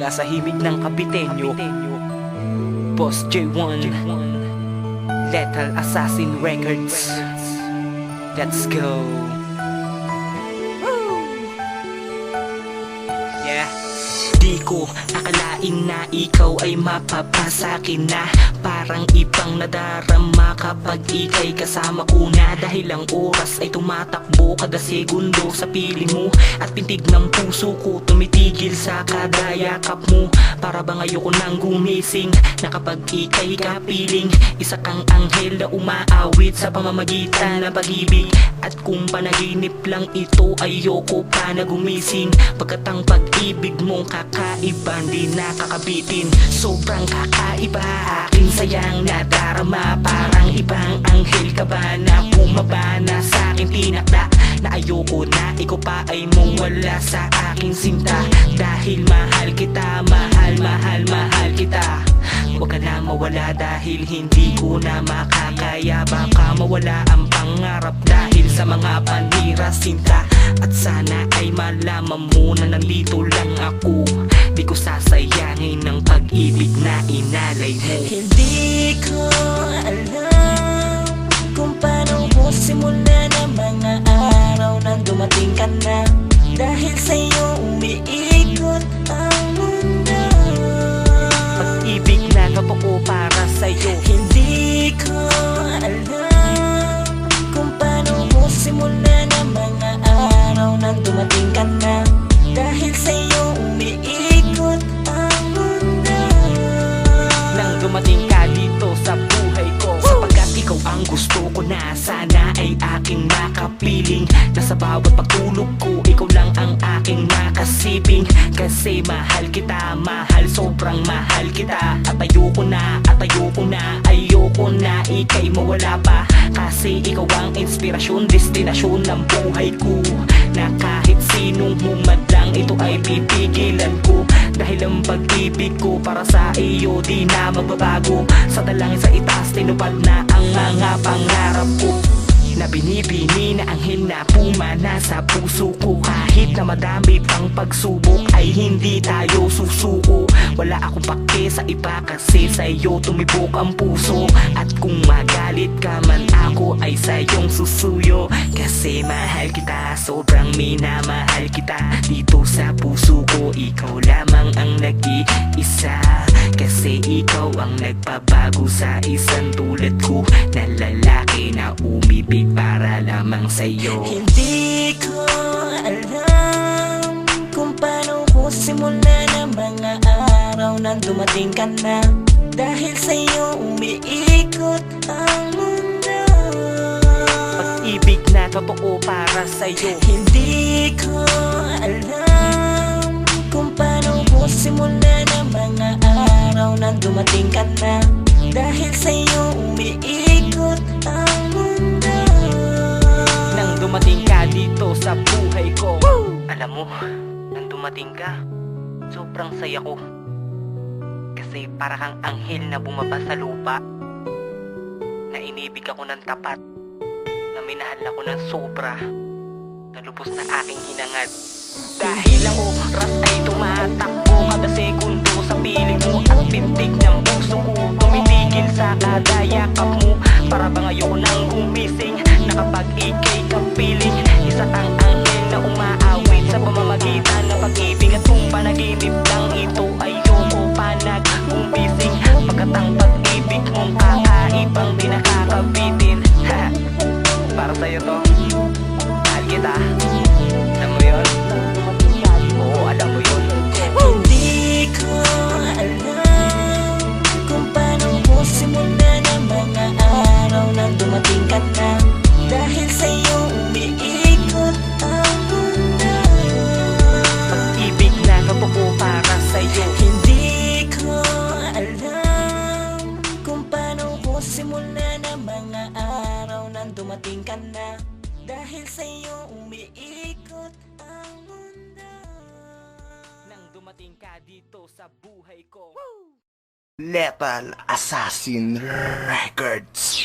mula sa himig ng Kapitenyo, Boss J1, Lethal Assassin Records. Let's go. Yeah. Di ko akalain na ikaw ay mapapasakin na. Parang ibang nadarama kapag ika'y kasama ko na. Dahil ang oras ay tumatakbo kada segundo sa piling mo. At pintig ng puso ko tumitigil sa kada yakap mo. Para bang ayoko nang gumising na kapag ika'y kapiling. Isa kang anghel na umaawit sa pamamagitan ng pag-ibig. At kung panaginip lang ito, ayoko pa na gumising. Pagkat ang pag-ibig mong kakaiba, di nakakabitin. Sobrang kakaiba, aking sayang nadarama. Parang ibang anghel ka ba na bumaba na sa aking tinakda. Na ayoko na ikaw pa ay mawala sa aking sinta. Dahil mahal kita, mahal kita. Huwag ka na mawala dahil hindi ko na makakaya. Baka mawala ang pangarap dahil sa mga panira sinta. At sana ay malaman mo na nandito lang ako. Di ko sasayangin ng pag-ibig na inalay mo. Hindi ko alam kung paano ko simula ng mga araw nang dumating ka na. Dahil sa'yo umiikot ang mundo. Pag-ibig na totoo para sa'yo. Hindi ko alam kung paano ko simula ng mga araw nang dumating ka na. Dahil sa'yo umiikot ang mundo. Nang dumating ka dito sa buhay ko, sapagkat ikaw ang gusto ko na sana ay aking makapiling. Na sa bawat pagtulog ko, ikaw lang ang aking makasiping. Kasi mahal kita, mahal, sobrang mahal kita. At ayoko na, ayoko na ika'y mawala pa. Kasi ikaw ang inspirasyon, destinasyon ng buhay ko. Na kahit sinong humadlang, ito ay pipigilan ko. Dahil ang pag-ibig ko para sa iyo di na magbabago. Sa dalangin sa itaas, tinupad na ang mga pangarap ko. Na binibini na anghel na pumana sa puso ko. Kahit na madami pang pagsubok ay hindi tayo susuko. Wala akong pake sa iba kasi sa'yo tumibok ang puso. At kung magalit ka man ako ay sa'yong susuyo. Kasi mahal kita, sobrang minamahal kita. Dito sa puso ko, ikaw lamang ang nag-iisa. Kasi ikaw ang nagpabago sa isang tulad ko na lalaki na umibig para lamang sa'yo. Hindi ko alam kung paano ko simula ng mga araw nang dumating ka na. Dahil sa'yo umiikot ang mundo. Pag-ibig na totoo para sa'yo. Hindi ko alam kung paano ko simula ng mga araw nang dumating ka na. Dahil sa'yo umiikot ang mundo. Nang dumating ka dito sa buhay ko, alam mo, nang dumating ka, sobrang saya ko. Kasi para kang anghel na bumaba sa lupa. Na inibig ako ng tapat. Na minahal ako ng sobra. Na lubos na aking hinangad. Dahil ang oras ay tumatakbo kada segundo sa piling mo. At pintig ng puso ko tumitigil sa kada yakap mo. Para bang ayoko nang gumising na kapag ika'y kapiling. Isa kang anghel na umaawit sa pamamagitan ng pag-ibig. At kung panaginip lang ito, ayoko pa nag-gumising. Pagkat ang pag-ibig mong kakaibang di nakakabitin. Para sa'yo to, mahal kita. Alam mo yun? Oo, alam mo yun. Hindi ko alam kung paano ko simula ng mga araw nang dumating ka na. Dahil sa'yo umiikot ang mundo. Pag-ibig na totoo para sa'yo. Hindi ko alam kung paano ko simula ng mga araw nang dumating ka na. Dahil sa'yo umiikot ang mundo. Nang dumating ka dito sa buhay ko. Lethal Assassin Records.